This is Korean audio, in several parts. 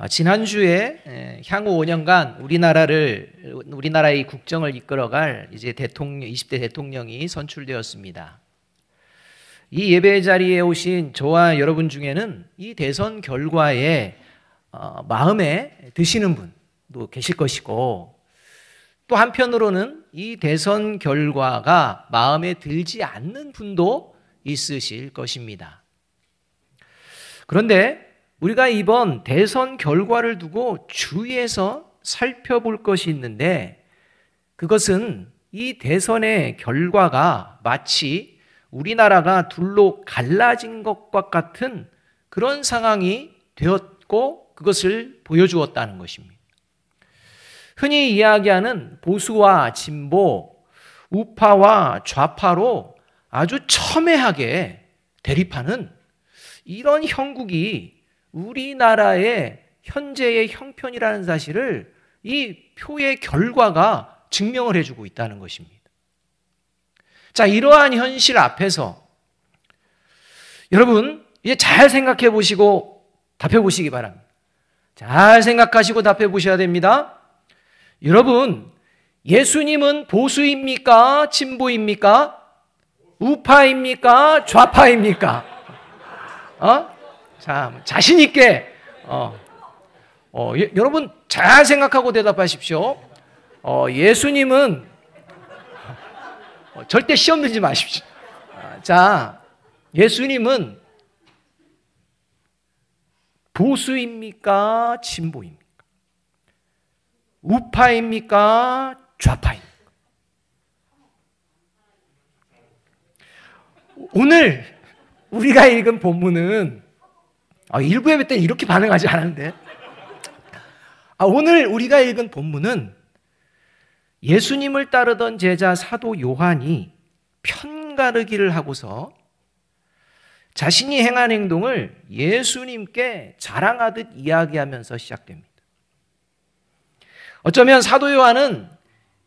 지난주에 향후 5년간 우리나라의 국정을 이끌어갈 이제 20대 대통령이 선출되었습니다. 이 예배 자리에 오신 저와 여러분 중에는 이 대선 결과에 마음에 드시는 분도 계실 것이고, 또 한편으로는 이 대선 결과가 마음에 들지 않는 분도 있으실 것입니다. 그런데 우리가 이번 대선 결과를 두고 주의해서 살펴볼 것이 있는데, 그것은 이 대선의 결과가 마치 우리나라가 둘로 갈라진 것과 같은 그런 상황이 되었고 그것을 보여주었다는 것입니다. 흔히 이야기하는 보수와 진보, 우파와 좌파로 아주 첨예하게 대립하는 이런 형국이 우리나라의 현재의 형편이라는 사실을 이 표의 결과가 증명을 해주고 있다는 것입니다. 자, 이러한 현실 앞에서 여러분 이제 잘 생각해 보시고 답해 보시기 바랍니다. 잘 생각하시고 답해 보셔야 됩니다. 여러분, 예수님은 보수입니까? 진보입니까? 우파입니까? 좌파입니까? 자, 자신 있게 여러분 잘 생각하고 대답하십시오. 예수님은 절대 시험 들지 마십시오. 자, 예수님은 보수입니까? 진보입니까? 우파입니까? 좌파입니까? 오늘 우리가 읽은 본문은 일부 예배 때는 이렇게 반응하지 않았는데, 오늘 우리가 읽은 본문은 예수님을 따르던 제자 사도 요한이 편가르기를 하고서 자신이 행한 행동을 예수님께 자랑하듯 이야기하면서 시작됩니다. 어쩌면 사도 요한은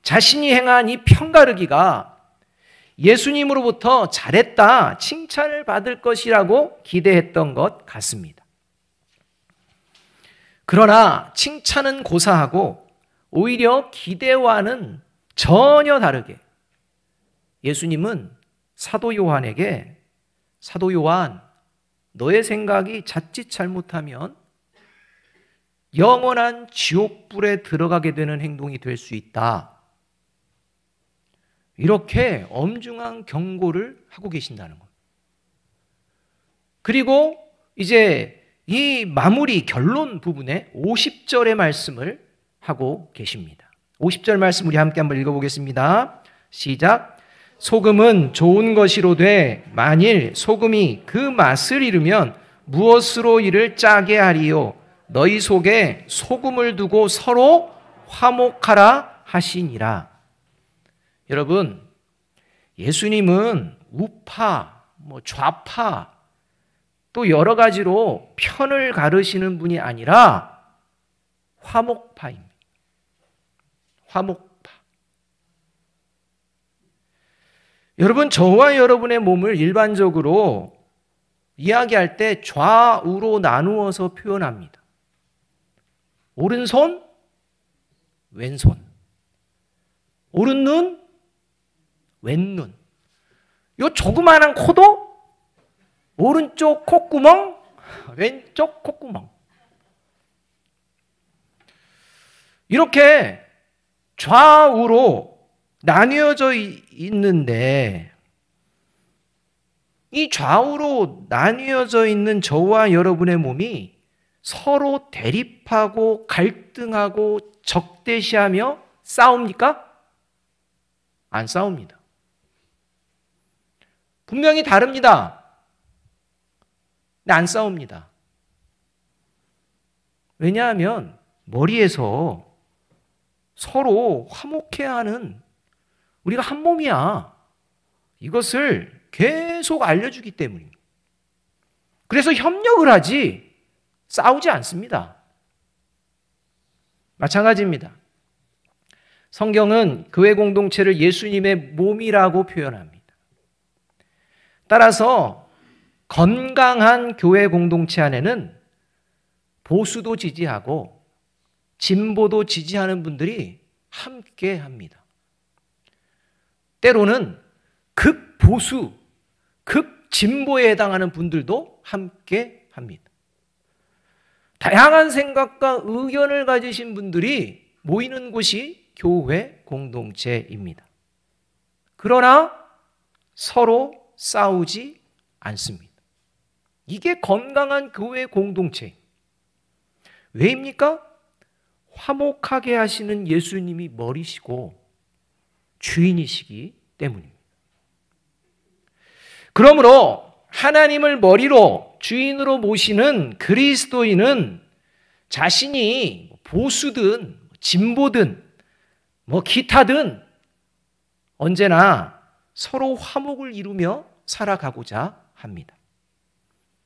자신이 행한 이 편가르기가 예수님으로부터 잘했다, 칭찬을 받을 것이라고 기대했던 것 같습니다. 그러나 칭찬은 고사하고 오히려 기대와는 전혀 다르게 예수님은 사도 요한에게, 사도 요한, 너의 생각이 자칫 잘못하면 영원한 지옥불에 들어가게 되는 행동이 될 수 있다, 이렇게 엄중한 경고를 하고 계신다는 것. 그리고 이제 이 마무리 결론 부분에 50절의 말씀을 하고 계십니다. 50절 말씀 우리 함께 한번 읽어보겠습니다. 시작. 소금은 좋은 것이로되 만일 소금이 그 맛을 잃으면 무엇으로 이를 짜게 하리요? 너희 속에 소금을 두고 서로 화목하라 하시니라. 여러분, 예수님은 우파, 좌파, 또 여러 가지로 편을 가르시는 분이 아니라 화목파입니다. 화목파. 여러분, 저와 여러분의 몸을 일반적으로 이야기할 때 좌우로 나누어서 표현합니다. 오른손, 왼손. 오른눈, 왼눈. 요 조그마한 코도 오른쪽 콧구멍, 왼쪽 콧구멍. 이렇게 좌우로 나뉘어져 있는데, 이 좌우로 나뉘어져 있는 저와 여러분의 몸이 서로 대립하고 갈등하고 적대시하며 싸웁니까? 안 싸웁니다. 분명히 다릅니다. 근데 안 싸웁니다. 왜냐하면 머리에서 서로 화목해야 하는, 우리가 한 몸이야, 이것을 계속 알려주기 때문입니다. 그래서 협력을 하지 싸우지 않습니다. 마찬가지입니다. 성경은 교회 공동체를 예수님의 몸이라고 표현합니다. 따라서 건강한 교회 공동체 안에는 보수도 지지하고 진보도 지지하는 분들이 함께 합니다. 때로는 극보수, 극진보에 해당하는 분들도 함께 합니다. 다양한 생각과 의견을 가지신 분들이 모이는 곳이 교회 공동체입니다. 그러나 서로 싸우지 않습니다. 이게 건강한 교회 공동체. 왜입니까? 화목하게 하시는 예수님이 머리시고 주인이시기 때문입니다. 그러므로 하나님을 머리로 주인으로 모시는 그리스도인은 자신이 보수든 진보든 기타든 언제나 서로 화목을 이루며 살아가고자 합니다.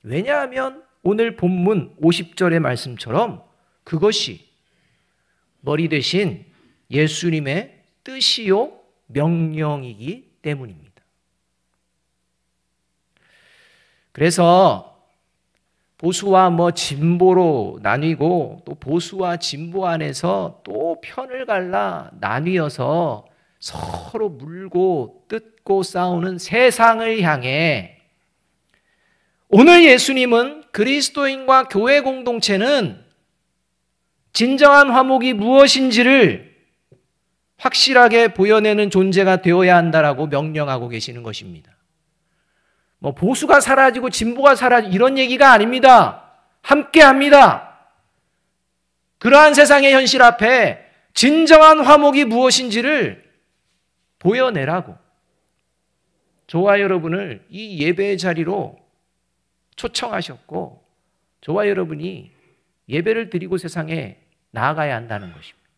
왜냐하면 오늘 본문 50절의 말씀처럼 그것이 머리 대신 예수님의 뜻이요 명령이기 때문입니다. 그래서 보수와 진보로 나뉘고 또 보수와 진보 안에서 또 편을 갈라 나뉘어서 서로 물고 뜯고 싸우는 세상을 향해 오늘 예수님은 그리스도인과 교회 공동체는 진정한 화목이 무엇인지를 확실하게 보여내는 존재가 되어야 한다라고 명령하고 계시는 것입니다. 보수가 사라지고 진보가 사라지고 이런 얘기가 아닙니다. 함께 합니다. 그러한 세상의 현실 앞에 진정한 화목이 무엇인지를 보여내라고 저와 여러분을 이 예배의 자리로 초청하셨고 저와 여러분이 예배를 드리고 세상에 나아가야 한다는 것입니다.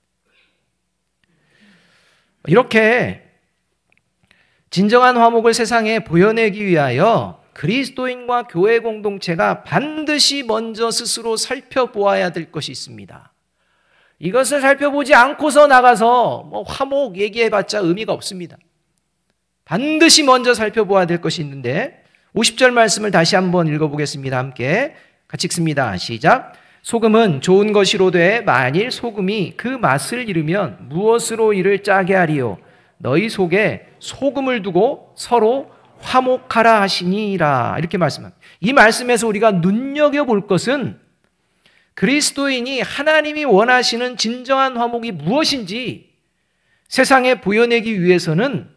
이렇게 진정한 화목을 세상에 보여내기 위하여 그리스도인과 교회 공동체가 반드시 먼저 스스로 살펴보아야 될 것이 있습니다. 이것을 살펴보지 않고서 나가서 화목 얘기해봤자 의미가 없습니다. 반드시 먼저 살펴보아야 될 것이 있는데 50절 말씀을 다시 한번 읽어보겠습니다. 함께 같이 읽습니다. 시작. 소금은 좋은 것이로되 만일 소금이 그 맛을 잃으면 무엇으로 이를 짜게 하리요? 너희 속에 소금을 두고 서로 화목하라 하시니라. 이렇게 말씀합니다. 이 말씀에서 우리가 눈여겨볼 것은 그리스도인이 하나님이 원하시는 진정한 화목이 무엇인지 세상에 보여내기 위해서는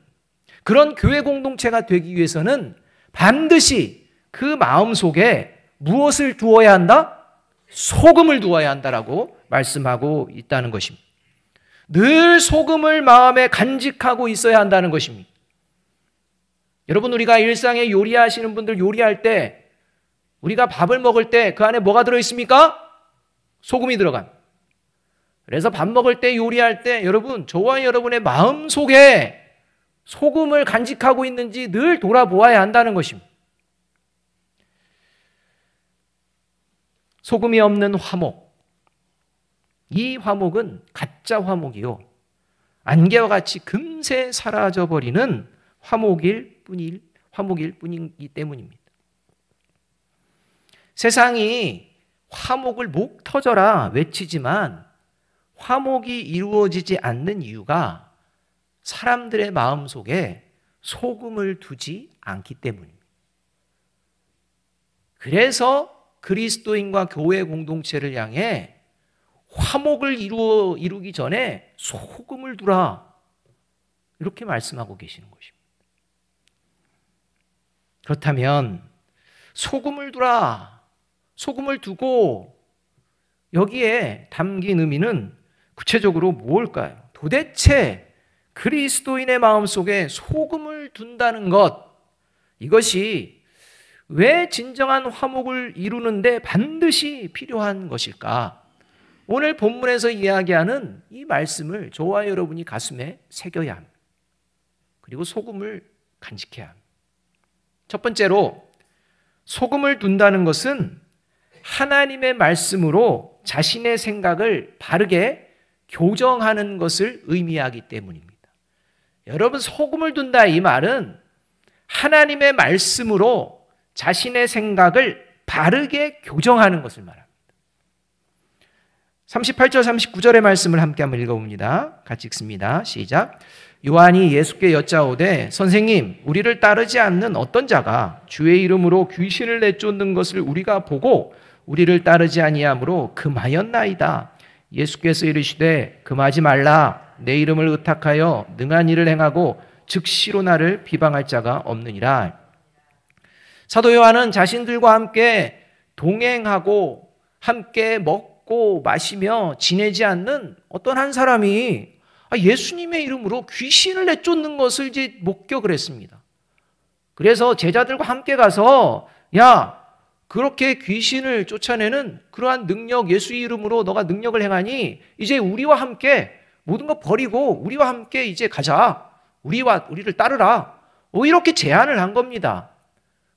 그런 교회 공동체가 되기 위해서는 반드시 그 마음속에 무엇을 두어야 한다? 소금을 두어야 한다라고 말씀하고 있다는 것입니다. 늘 소금을 마음에 간직하고 있어야 한다는 것입니다. 여러분, 우리가 일상에 요리하시는 분들 요리할 때 우리가 밥을 먹을 때 그 안에 뭐가 들어있습니까? 소금이 들어갑니다. 그래서 밥 먹을 때 요리할 때 여러분, 저와 여러분의 마음속에 소금을 간직하고 있는지 늘 돌아보아야 한다는 것입니다. 소금이 없는 화목, 이 화목은 가짜 화목이요 안개와 같이 금세 사라져버리는 화목일 뿐이기 때문입니다. 세상이 화목을 목 터져라 외치지만 화목이 이루어지지 않는 이유가 사람들의 마음속에 소금을 두지 않기 때문입니다. 그래서 그리스도인과 교회 공동체를 향해 화목을 이루기 전에 소금을 두라 이렇게 말씀하고 계시는 것입니다. 그렇다면 소금을 두라, 소금을 두고 여기에 담긴 의미는 구체적으로 무엇일까요? 도대체 그리스도인의 마음속에 소금을 둔다는 것, 이것이 왜 진정한 화목을 이루는데 반드시 필요한 것일까? 오늘 본문에서 이야기하는 이 말씀을 저와 여러분이 가슴에 새겨야 합니다. 그리고 소금을 간직해야 합니다. 첫 번째로 소금을 둔다는 것은 하나님의 말씀으로 자신의 생각을 바르게 교정하는 것을 의미하기 때문입니다. 여러분, 소금을 둔다 이 말은 하나님의 말씀으로 자신의 생각을 바르게 교정하는 것을 말합니다. 38절 39절의 말씀을 함께 한번 읽어봅니다. 같이 읽습니다. 시작. 요한이 예수께 여짜오되 선생님 우리를 따르지 않는 어떤 자가 주의 이름으로 귀신을 내쫓는 것을 우리가 보고 우리를 따르지 아니하므로 금하였나이다. 예수께서 이르시되 금하지 말라. 내 이름을 의탁하여 능한 일을 행하고 즉시로 나를 비방할 자가 없느니라. 사도 요한은 자신들과 함께 동행하고 함께 먹고 마시며 지내지 않는 어떤 한 사람이 예수님의 이름으로 귀신을 내쫓는 것을 이제 목격을 했습니다. 그래서 제자들과 함께 가서 야, 그렇게 귀신을 쫓아내는 그러한 능력, 예수의 이름으로 너가 능력을 행하니 이제 우리와 함께 모든 거 버리고 우리와 함께 이제 가자. 우리를 따르라. 이렇게 제안을 한 겁니다.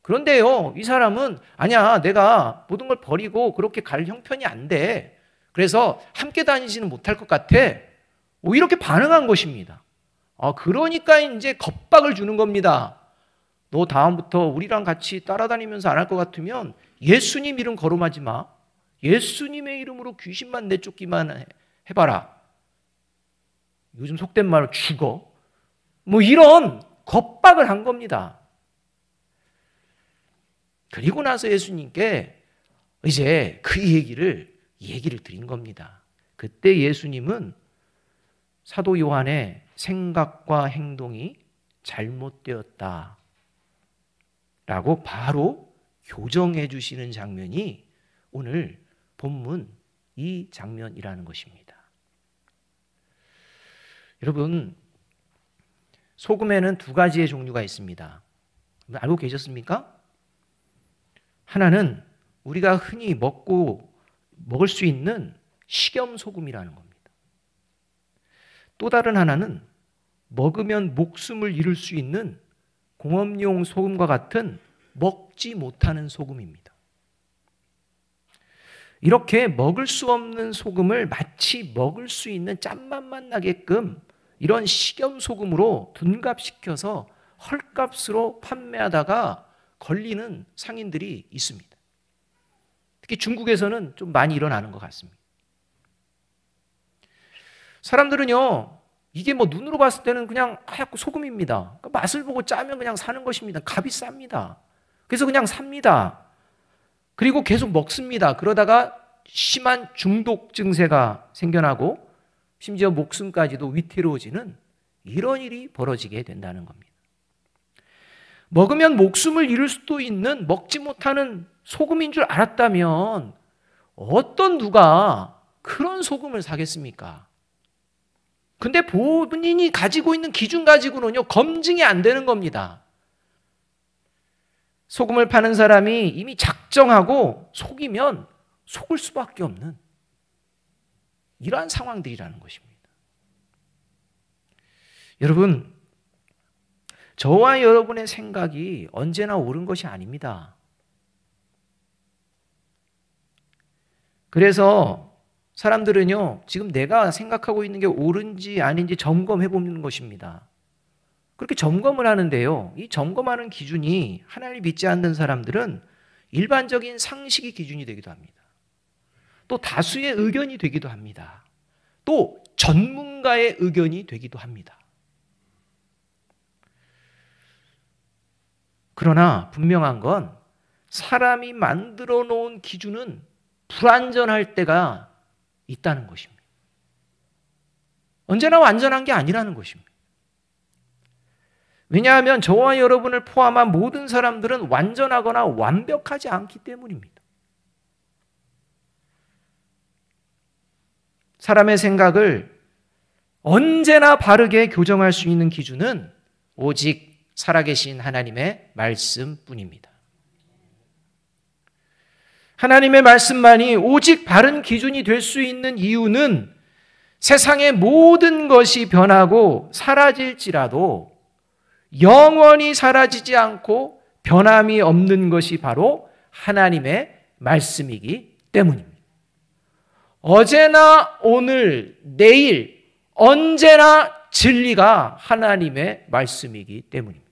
그런데요, 이 사람은 아니야, 내가 모든 걸 버리고 그렇게 갈 형편이 안 돼. 그래서 함께 다니지는 못할 것 같아. 이렇게 반응한 것입니다. 그러니까 이제 겁박을 주는 겁니다. 너 다음부터 우리랑 같이 따라다니면서 안 할 것 같으면 예수님 이름 거론하지 마. 예수님의 이름으로 귀신만 내쫓기만 해봐라. 요즘 속된 말로 죽어. 이런 겁박을 한 겁니다. 그리고 나서 예수님께 이제 그 얘기를 드린 겁니다. 그때 예수님은 사도 요한의 생각과 행동이 잘못되었다 라고 바로 교정해 주시는 장면이 오늘 본문 이 장면이라는 것입니다. 여러분, 소금에는 두 가지의 종류가 있습니다. 알고 계셨습니까? 하나는 우리가 흔히 먹을 수 있는 식염소금이라는 겁니다. 또 다른 하나는 먹으면 목숨을 잃을 수 있는 공업용 소금과 같은 먹지 못하는 소금입니다. 이렇게 먹을 수 없는 소금을 마치 먹을 수 있는 짠맛만 나게끔 이런 식염소금으로 둔갑시켜서 헐값으로 판매하다가 걸리는 상인들이 있습니다. 특히 중국에서는 좀 많이 일어나는 것 같습니다. 사람들은요, 이게 눈으로 봤을 때는 그냥 하얗고 소금입니다. 그러니까 맛을 보고 짜면 그냥 사는 것입니다. 값이 쌉니다. 그래서 그냥 삽니다. 그리고 계속 먹습니다. 그러다가 심한 중독 증세가 생겨나고 심지어 목숨까지도 위태로워지는 이런 일이 벌어지게 된다는 겁니다. 먹으면 목숨을 잃을 수도 있는 먹지 못하는 소금인 줄 알았다면 어떤 누가 그런 소금을 사겠습니까? 근데 본인이 가지고 있는 기준 가지고는요, 검증이 안 되는 겁니다. 소금을 파는 사람이 이미 작정하고 속이면 속을 수밖에 없는 이러한 상황들이라는 것입니다. 여러분, 저와 여러분의 생각이 언제나 옳은 것이 아닙니다. 그래서 사람들은요, 지금 내가 생각하고 있는 게 옳은지 아닌지 점검해 보는 것입니다. 그렇게 점검을 하는데요, 이 점검하는 기준이 하나님을 믿지 않는 사람들은 일반적인 상식이 기준이 되기도 합니다. 또 다수의 의견이 되기도 합니다. 또 전문가의 의견이 되기도 합니다. 그러나 분명한 건 사람이 만들어 놓은 기준은 불완전할 때가 있다는 것입니다. 언제나 완전한 게 아니라는 것입니다. 왜냐하면 저와 여러분을 포함한 모든 사람들은 완전하거나 완벽하지 않기 때문입니다. 사람의 생각을 언제나 바르게 교정할 수 있는 기준은 오직 살아계신 하나님의 말씀뿐입니다. 하나님의 말씀만이 오직 바른 기준이 될 수 있는 이유는 세상의 모든 것이 변하고 사라질지라도 영원히 사라지지 않고 변함이 없는 것이 바로 하나님의 말씀이기 때문입니다. 어제나 오늘, 내일, 언제나 진리가 하나님의 말씀이기 때문입니다.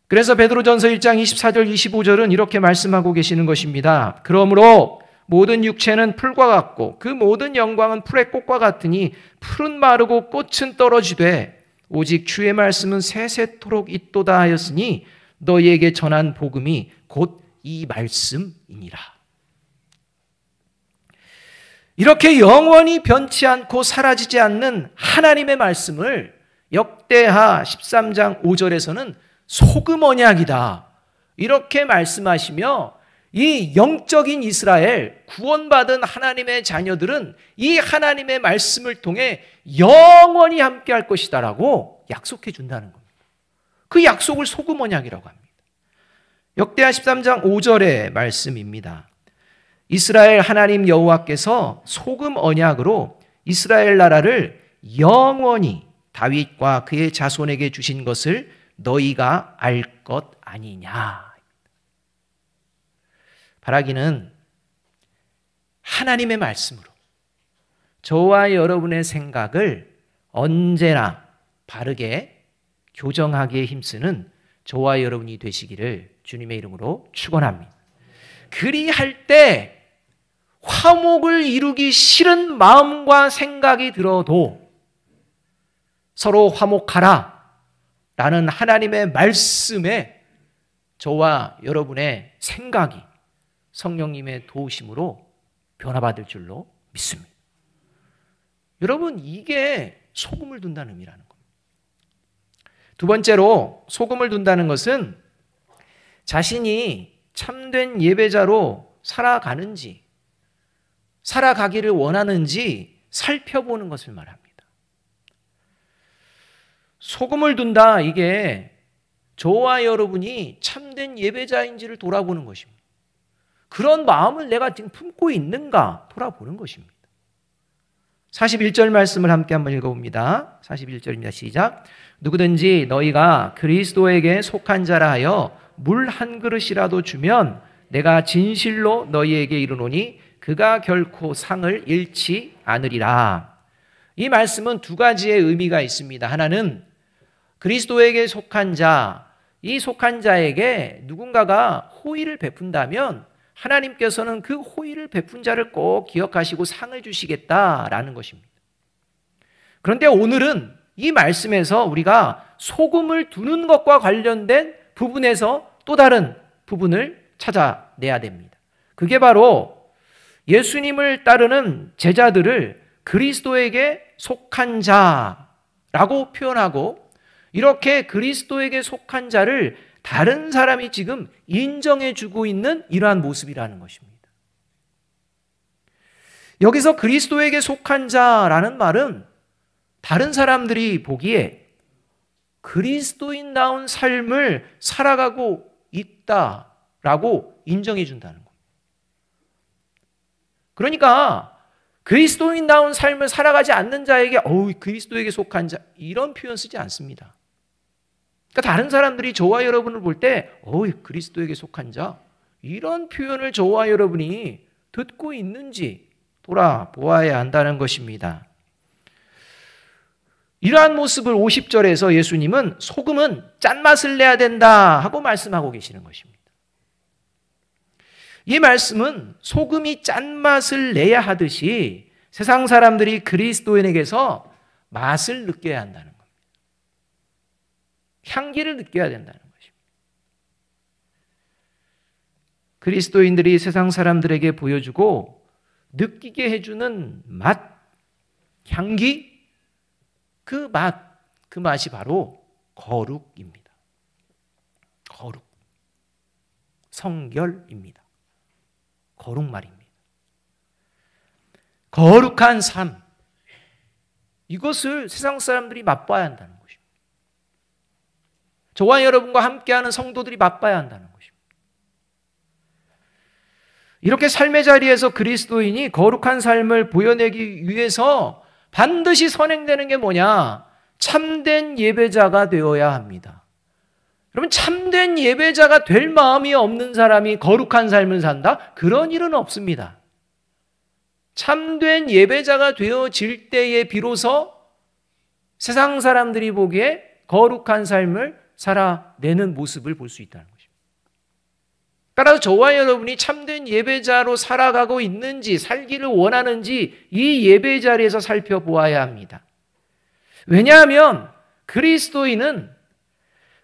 그래서 베드로전서 1장 24절 25절은 이렇게 말씀하고 계시는 것입니다. 그러므로 모든 육체는 풀과 같고 그 모든 영광은 풀의 꽃과 같으니 풀은 마르고 꽃은 떨어지되 오직 주의 말씀은 세세토록 있도다 하였으니 너희에게 전한 복음이 곧 이 말씀이니라. 이렇게 영원히 변치 않고 사라지지 않는 하나님의 말씀을 역대하 13장 5절에서는 소금 언약이다, 이렇게 말씀하시며 이 영적인 이스라엘, 구원받은 하나님의 자녀들은 이 하나님의 말씀을 통해 영원히 함께할 것이다라고 약속해 준다는 겁니다. 그 약속을 소금 언약이라고 합니다. 역대하 13장 5절의 말씀입니다. 이스라엘 하나님 여호와께서 소금 언약으로 이스라엘 나라를 영원히 다윗과 그의 자손에게 주신 것을 너희가 알 것 아니냐. 바라기는 하나님의 말씀으로 저와 여러분의 생각을 언제나 바르게 교정하기에 힘쓰는 저와 여러분이 되시기를 주님의 이름으로 축원합니다. 그리할 때 화목을 이루기 싫은 마음과 생각이 들어도 서로 화목하라 라는 하나님의 말씀에 저와 여러분의 생각이 성령님의 도우심으로 변화받을 줄로 믿습니다. 여러분, 이게 소금을 둔다는 의미라는 겁니다. 두 번째로 소금을 둔다는 것은 자신이 참된 예배자로 살아가는지, 살아가기를 원하는지 살펴보는 것을 말합니다. 소금을 둔다, 이게 저와 여러분이 참된 예배자인지를 돌아보는 것입니다. 그런 마음을 내가 지금 품고 있는가 돌아보는 것입니다. 41절 말씀을 함께 한번 읽어봅니다. 41절입니다. 시작. 누구든지 너희가 그리스도에게 속한 자라 하여 물 한 그릇이라도 주면 내가 진실로 너희에게 이르노니 그가 결코 상을 잃지 않으리라. 이 말씀은 두 가지의 의미가 있습니다. 하나는 그리스도에게 속한 자, 이 속한 자에게 누군가가 호의를 베푼다면 하나님께서는 그 호의를 베푼 자를 꼭 기억하시고 상을 주시겠다라는 것입니다. 그런데 오늘은 이 말씀에서 우리가 소금을 두는 것과 관련된 부분에서 또 다른 부분을 찾아내야 됩니다. 그게 바로 예수님을 따르는 제자들을 그리스도에게 속한 자라고 표현하고, 이렇게 그리스도에게 속한 자를 다른 사람이 지금 인정해주고 있는 이러한 모습이라는 것입니다. 여기서 그리스도에게 속한 자라는 말은 다른 사람들이 보기에 그리스도인다운 삶을 살아가고 있다라고 인정해준다는 겁니다. 그러니까 그리스도인다운 삶을 살아가지 않는 자에게 그리스도에게 속한 자, 이런 표현 쓰지 않습니다. 그러니까 다른 사람들이 저와 여러분을 볼 때 그리스도에게 속한 자, 이런 표현을 저와 여러분이 듣고 있는지 돌아보아야 한다는 것입니다. 이러한 모습을 50절에서 예수님은 소금은 짠맛을 내야 된다 하고 말씀하고 계시는 것입니다. 이 말씀은 소금이 짠맛을 내야 하듯이 세상 사람들이 그리스도인에게서 맛을 느껴야 한다는 겁니다. 향기를 느껴야 된다는 것입니다. 그리스도인들이 세상 사람들에게 보여주고 느끼게 해주는 맛, 향기, 그 맛이 바로 거룩입니다. 거룩, 성결입니다. 거룩말입니다. 거룩한 삶, 이것을 세상 사람들이 맛봐야 한다는 것입니다. 저와 여러분과 함께하는 성도들이 맛봐야 한다는 것입니다. 이렇게 삶의 자리에서 그리스도인이 거룩한 삶을 보여내기 위해서 반드시 선행되는 게 뭐냐? 참된 예배자가 되어야 합니다. 여러분, 참된 예배자가 될 마음이 없는 사람이 거룩한 삶을 산다? 그런 일은 없습니다. 참된 예배자가 되어질 때에 비로소 세상 사람들이 보기에 거룩한 삶을 살아내는 모습을 볼 수 있다는 것입니다. 따라서 저와 여러분이 참된 예배자로 살아가고 있는지, 살기를 원하는지 이 예배 자리에서 살펴보아야 합니다. 왜냐하면 그리스도인은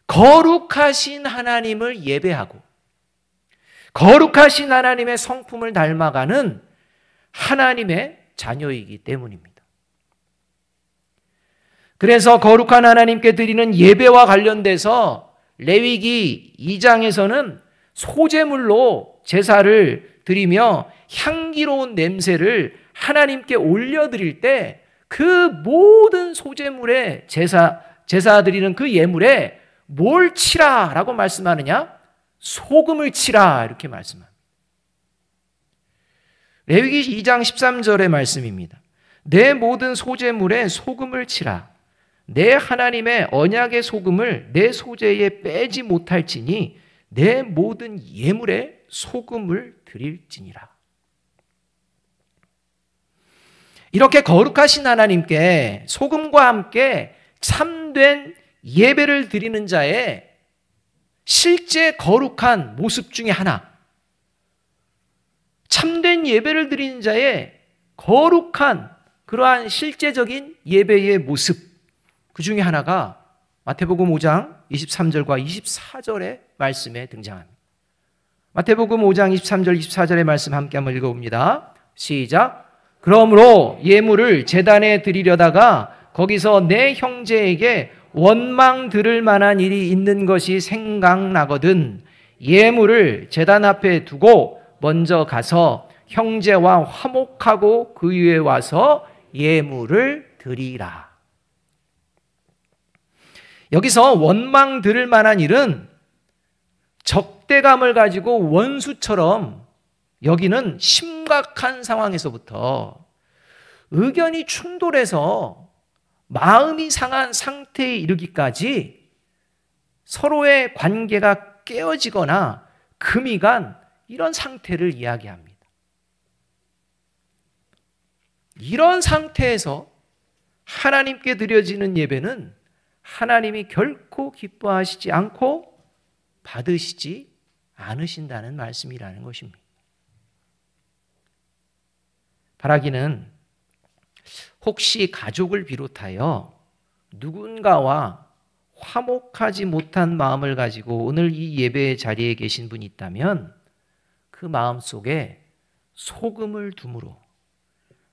거룩하신 하나님을 예배하고 거룩하신 하나님의 성품을 닮아가는 하나님의 자녀이기 때문입니다. 그래서 거룩한 하나님께 드리는 예배와 관련돼서 레위기 2장에서는 소제물로 제사를 드리며 향기로운 냄새를 하나님께 올려드릴 때 그 모든 소제물에 제사 드리는 그 예물에 뭘 치라 라고 말씀하느냐? 소금을 치라 이렇게 말씀합니다. 레위기 2장 13절의 말씀입니다. 내 모든 소제물에 소금을 치라. 내 하나님의 언약의 소금을 내 소재에 빼지 못할지니 내 모든 예물에 소금을 드릴지니라. 이렇게 거룩하신 하나님께 소금과 함께 참된 예배를 드리는 자의 실제 거룩한 모습 중에 하나, 참된 예배를 드리는 자의 거룩한 그러한 실제적인 예배의 모습, 그 중에 하나가 마태복음 5장 23절과 24절의 말씀에 등장합니다. 마태복음 5장 23절 24절의 말씀 함께 한번 읽어봅니다. 시작. 그러므로 예물을 제단에 드리려다가 거기서 내 형제에게 원망 들을 만한 일이 있는 것이 생각나거든 예물을 제단 앞에 두고 먼저 가서 형제와 화목하고 그 위에 와서 예물을 드리라. 여기서 원망 들을 만한 일은 적대감을 가지고 원수처럼 여기는 심각한 상황에서부터 의견이 충돌해서 마음이 상한 상태에 이르기까지 서로의 관계가 깨어지거나 금이 간 이런 상태를 이야기합니다. 이런 상태에서 하나님께 드려지는 예배는 하나님이 결코 기뻐하시지 않고 받으시지 않으신다는 말씀이라는 것입니다. 바라기는 혹시 가족을 비롯하여 누군가와 화목하지 못한 마음을 가지고 오늘 이 예배 자리에 계신 분이 있다면 그 마음 속에 소금을 둠으로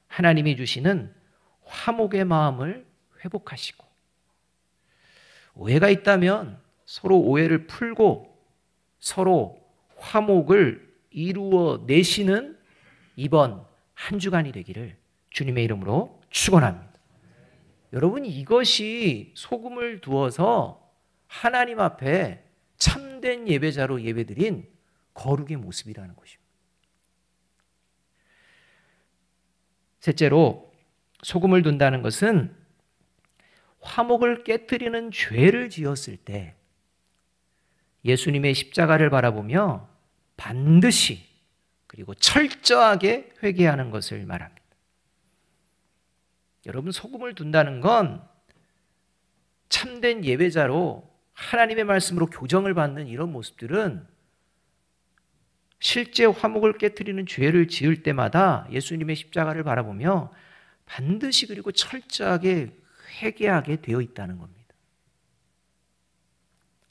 하나님이 주시는 화목의 마음을 회복하시고, 오해가 있다면 서로 오해를 풀고 서로 화목을 이루어 내시는 이번 한 주간이 되기를 주님의 이름으로 축원합니다. 여러분, 이것이 소금을 두어서 하나님 앞에 참된 예배자로 예배드린 거룩의 모습이라는 것입니다. 셋째로, 소금을 둔다는 것은 화목을 깨트리는 죄를 지었을 때 예수님의 십자가를 바라보며 반드시 그리고 철저하게 회개하는 것을 말합니다. 여러분, 소금을 둔다는 건 참된 예배자로 하나님의 말씀으로 교정을 받는 이런 모습들은 실제 화목을 깨트리는 죄를 지을 때마다 예수님의 십자가를 바라보며 반드시 그리고 철저하게 회개하게 되어 있다는 겁니다.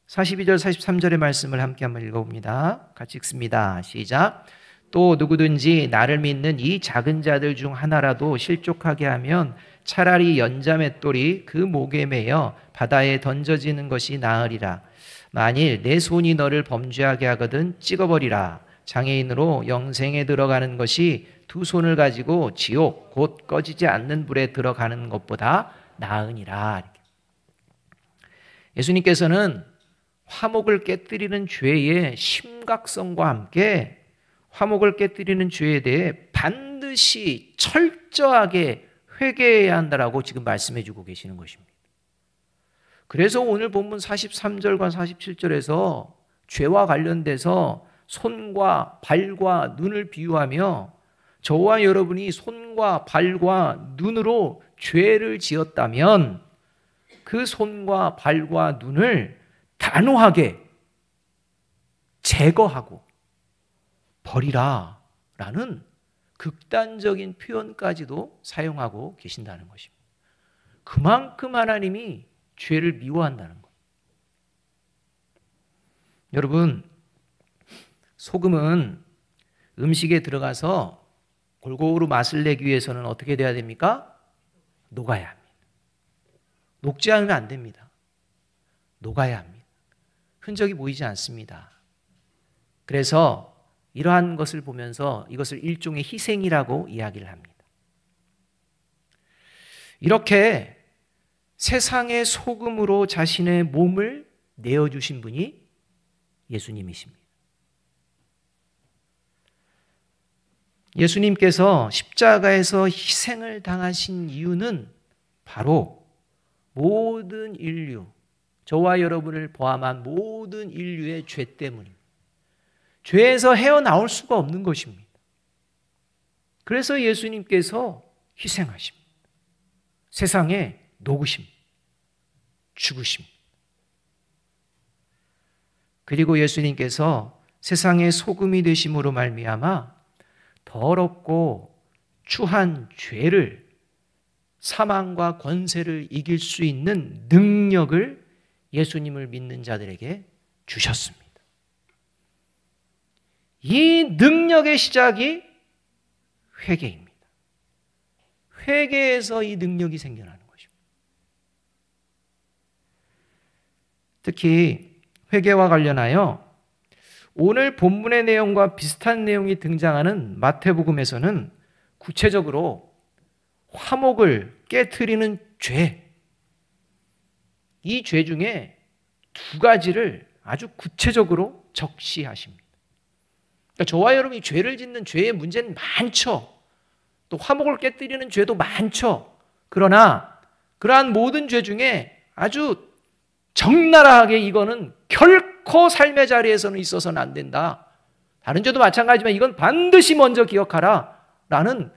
42절 43절의 말씀을 함께 한번 읽어봅니다. 같이 읽습니다. 시작. 또 누구든지 나를 믿는 이 작은 자들 중 하나라도 실족하게 하면 차라리 연자맷돌이 그 목에 매여 바다에 던져지는 것이 나으리라. 만일 내 손이 너를 범죄하게 하거든 찍어버리라. 장애인으로 영생에 들어가는 것이 두 손을 가지고 지옥 곧 꺼지지 않는 불에 들어가는 것보다 나으니라. 예수님께서는 화목을 깨뜨리는 죄의 심각성과 함께 화목을 깨뜨리는 죄에 대해 반드시 철저하게 회개해야 한다라고 지금 말씀해 주고 계시는 것입니다. 그래서 오늘 본문 43절과 47절에서 죄와 관련돼서 손과 발과 눈을 비유하며 저와 여러분이 손과 발과 눈으로 죄를 지었다면 그 손과 발과 눈을 단호하게 제거하고 버리라 라는 극단적인 표현까지도 사용하고 계신다는 것입니다. 그만큼 하나님이 죄를 미워한다는 것. 여러분, 소금은 음식에 들어가서 골고루 맛을 내기 위해서는 어떻게 돼야 됩니까? 녹아야 합니다. 녹지 않으면 안 됩니다. 녹아야 합니다. 흔적이 보이지 않습니다. 그래서 이러한 것을 보면서 이것을 일종의 희생이라고 이야기를 합니다. 이렇게 세상의 소금으로 자신의 몸을 내어주신 분이 예수님이십니다. 예수님께서 십자가에서 희생을 당하신 이유는 바로 모든 인류, 저와 여러분을 포함한 모든 인류의 죄 때문입니다. 죄에서 헤어나올 수가 없는 것입니다. 그래서 예수님께서 희생하십니다. 세상에 녹으십니다. 죽으십니다. 그리고 예수님께서 세상의 소금이 되심으로 말미암아 더럽고 추한 죄를, 사망과 권세를 이길 수 있는 능력을 예수님을 믿는 자들에게 주셨습니다. 이 능력의 시작이 회개입니다. 회개에서 이 능력이 생겨나는 것입니다. 특히 회개와 관련하여 오늘 본문의 내용과 비슷한 내용이 등장하는 마태복음에서는 구체적으로 화목을 깨트리는 죄, 이 죄 중에 두 가지를 아주 구체적으로 적시하십니다. 그러니까 저와 여러분이 죄를 짓는 죄의 문제는 많죠. 또 화목을 깨뜨리는 죄도 많죠. 그러나 그러한 모든 죄 중에 아주 적나라하게 이거는 결코 삶의 자리에서는 있어서는 안 된다. 다른 죄도 마찬가지지만 이건 반드시 먼저 기억하라 라는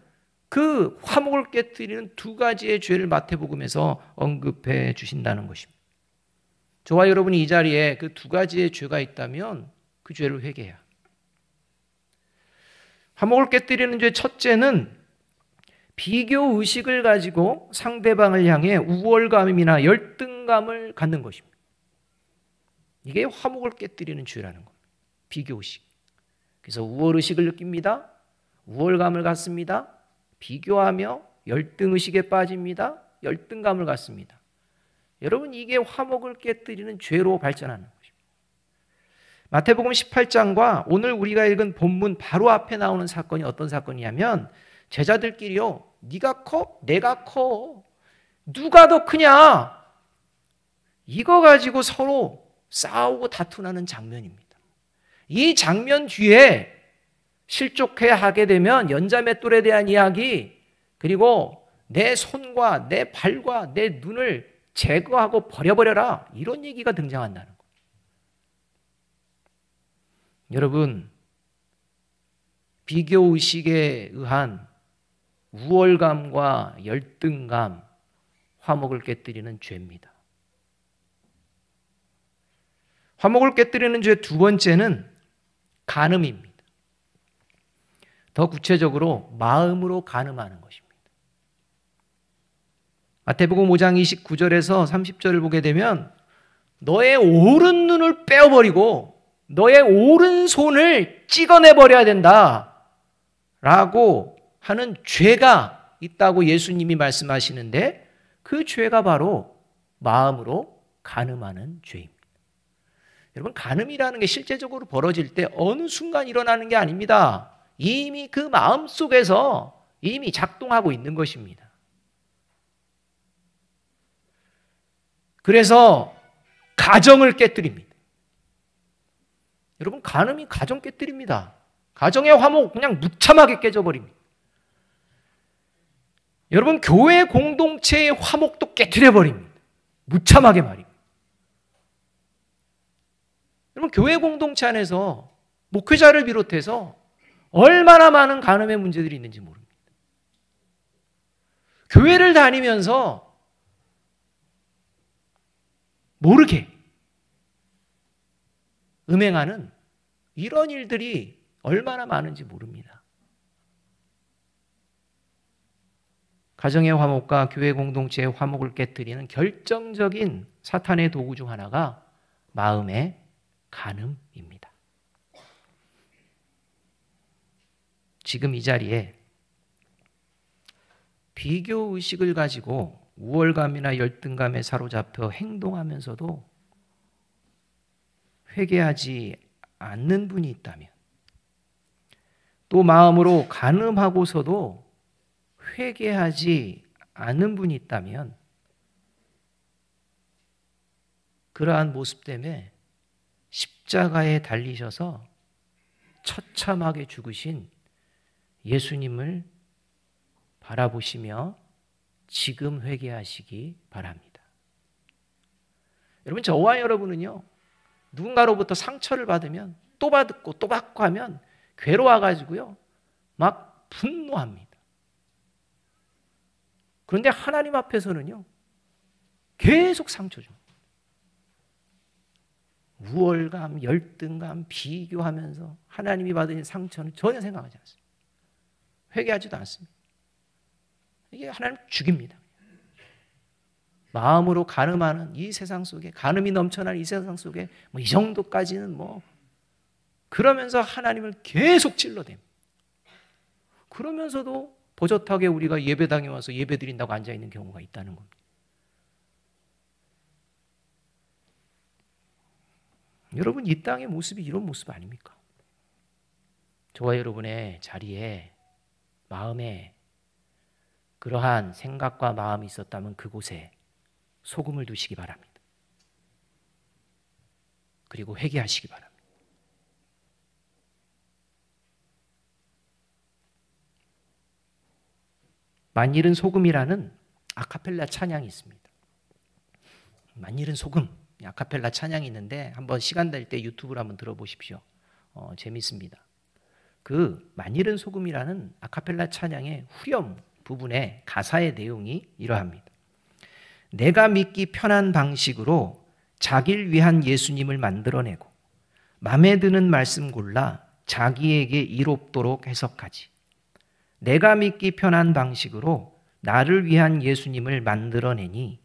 그 화목을 깨뜨리는 두 가지의 죄를 마태복음에서 언급해 주신다는 것입니다. 저와 여러분이 이 자리에 그 두 가지의 죄가 있다면 그 죄를 회개해야. 화목을 깨뜨리는 죄 첫째는 비교 의식을 가지고 상대방을 향해 우월감이나 열등감을 갖는 것입니다. 이게 화목을 깨뜨리는 죄라는 겁니다. 비교 의식. 그래서 우월 의식을 느낍니다. 우월감을 갖습니다. 비교하며 열등 의식에 빠집니다. 열등감을 갖습니다. 여러분, 이게 화목을 깨뜨리는 죄로 발전하는 것입니다. 마태복음 18장과 오늘 우리가 읽은 본문 바로 앞에 나오는 사건이 어떤 사건이냐면 제자들끼리요, 네가 커? 내가 커. 누가 더 크냐? 이거 가지고 서로 싸우고 다투나는 장면입니다. 이 장면 뒤에 실족해 하게 되면 연자맷돌에 대한 이야기, 그리고 내 손과 내 발과 내 눈을 제거하고 버려버려라, 이런 얘기가 등장한다는 거예요. 여러분, 비교의식에 의한 우월감과 열등감, 화목을 깨뜨리는 죄입니다. 화목을 깨뜨리는 죄 두 번째는 간음입니다. 더 구체적으로 마음으로 간음하는 것입니다. 마태복음 5장 29절에서 30절을 보게 되면 너의 오른 눈을 빼어버리고 너의 오른손을 찍어내버려야 된다 라고 하는 죄가 있다고 예수님이 말씀하시는데, 그 죄가 바로 마음으로 간음하는 죄입니다. 여러분, 간음이라는 게 실제적으로 벌어질 때 어느 순간 일어나는 게 아닙니다. 이미 그 마음 속에서 이미 작동하고 있는 것입니다. 그래서 가정을 깨뜨립니다. 여러분, 간음이 가정 깨뜨립니다. 가정의 화목 그냥 무참하게 깨져버립니다. 여러분, 교회 공동체의 화목도 깨뜨려버립니다. 무참하게 말입니다. 여러분, 교회 공동체 안에서 목회자를 비롯해서 얼마나 많은 간음의 문제들이 있는지 모릅니다. 교회를 다니면서 모르게 음행하는 이런 일들이 얼마나 많은지 모릅니다. 가정의 화목과 교회 공동체의 화목을 깨뜨리는 결정적인 사탄의 도구 중 하나가 마음의 간음입니다. 지금 이 자리에 비교의식을 가지고 우월감이나 열등감에 사로잡혀 행동하면서도 회개하지 않는 분이 있다면, 또 마음으로 간음하고서도 회개하지 않는 분이 있다면, 그러한 모습 때문에 십자가에 달리셔서 처참하게 죽으신 예수님을 바라보시며 지금 회개하시기 바랍니다. 여러분, 저와 여러분은요, 누군가로부터 상처를 받으면 또 받고 또 받고 하면 괴로워가지고요, 막 분노합니다. 그런데 하나님 앞에서는요, 계속 상처 줍니다. 우월감, 열등감, 비교하면서 하나님이 받으신 상처는 전혀 생각하지 않습니다. 회개하지도 않습니다. 이게 하나님 죽입니다. 마음으로 간음하는 이 세상 속에, 간음이 넘쳐나는 이 세상 속에 이 정도까지는 그러면서 하나님을 계속 찔러댑니다. 그러면서도 버젓하게 우리가 예배당에 와서 예배 드린다고 앉아있는 경우가 있다는 겁니다. 여러분, 이 땅의 모습이 이런 모습 아닙니까? 저와 여러분의 자리에, 마음에 그러한 생각과 마음이 있었다면 그곳에 소금을 두시기 바랍니다. 그리고 회개하시기 바랍니다. 만일은 소금이라는 아카펠라 찬양이 있습니다. 만일은 소금, 아카펠라 찬양이 있는데 한번 시간 될 때 유튜브로 한번 들어보십시오. 재밌습니다. 그 만일은 소금이라는 아카펠라 찬양의 후렴 부분의 가사의 내용이 이러합니다. 내가 믿기 편한 방식으로 자기를 위한 예수님을 만들어내고 마음에 드는 말씀 골라 자기에게 이롭도록 해석하지. 내가 믿기 편한 방식으로 나를 위한 예수님을 만들어내니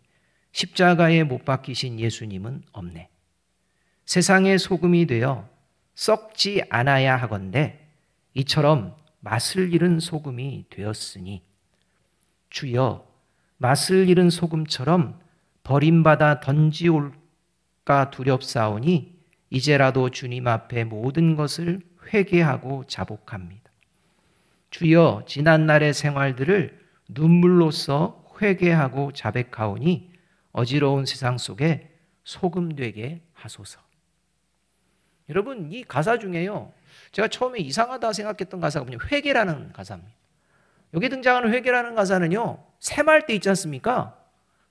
십자가에 못 박히신 예수님은 없네. 세상의 소금이 되어 썩지 않아야 하건대 이처럼 맛을 잃은 소금이 되었으니 주여, 맛을 잃은 소금처럼 버림받아 던지올까 두렵사오니 이제라도 주님 앞에 모든 것을 회개하고 자복합니다. 주여, 지난날의 생활들을 눈물로써 회개하고 자백하오니 어지러운 세상 속에 소금 되게 하소서. 여러분, 이 가사 중에요, 제가 처음에 이상하다 생각했던 가사가 회개라는 가사입니다. 여기 등장하는 회개라는 가사는요, 셈할 때 있지 않습니까?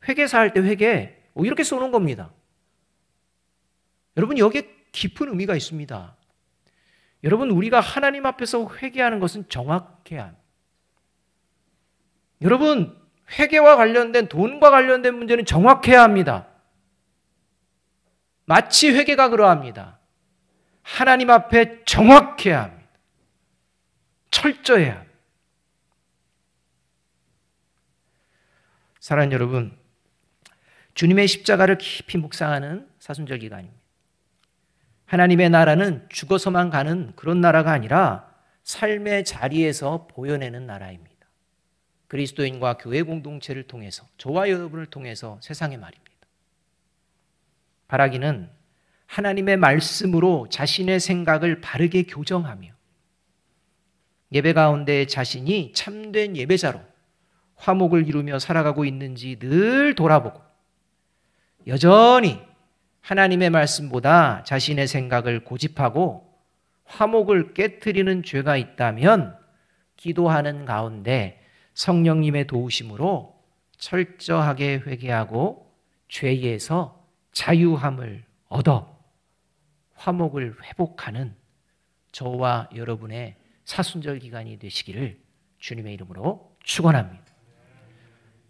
회개사 할 때 회개, 이렇게 쏘는 겁니다. 여러분, 여기에 깊은 의미가 있습니다. 여러분, 우리가 하나님 앞에서 회개하는 것은 정확해야 합니다. 여러분, 회개와 관련된, 돈과 관련된 문제는 정확해야 합니다. 마치 회개가 그러합니다. 하나님 앞에 정확해야 합니다. 철저해야 합니다. 사랑하는 여러분, 주님의 십자가를 깊이 묵상하는 사순절 기간입니다. 하나님의 나라는 죽어서만 가는 그런 나라가 아니라 삶의 자리에서 보여내는 나라입니다. 그리스도인과 교회 공동체를 통해서, 저와 여러분을 통해서 세상의 말입니다. 바라기는 하나님의 말씀으로 자신의 생각을 바르게 교정하며 예배 가운데 자신이 참된 예배자로 화목을 이루며 살아가고 있는지 늘 돌아보고 여전히 하나님의 말씀보다 자신의 생각을 고집하고 화목을 깨트리는 죄가 있다면 기도하는 가운데 성령님의 도우심으로 철저하게 회개하고 죄에서 자유함을 얻어 화목을 회복하는 저와 여러분의 사순절 기간이 되시기를 주님의 이름으로 축원합니다.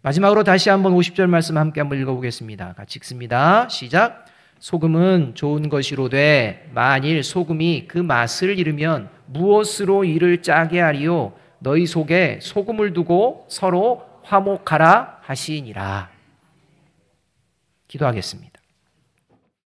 마지막으로 다시 한번 50절 말씀 함께 한번 읽어보겠습니다. 같이 읽습니다. 시작. 소금은 좋은 것이로되 만일 소금이 그 맛을 잃으면 무엇으로 이를 짜게 하리요? 너희 속에 소금을 두고 서로 화목하라 하시니라. 기도하겠습니다.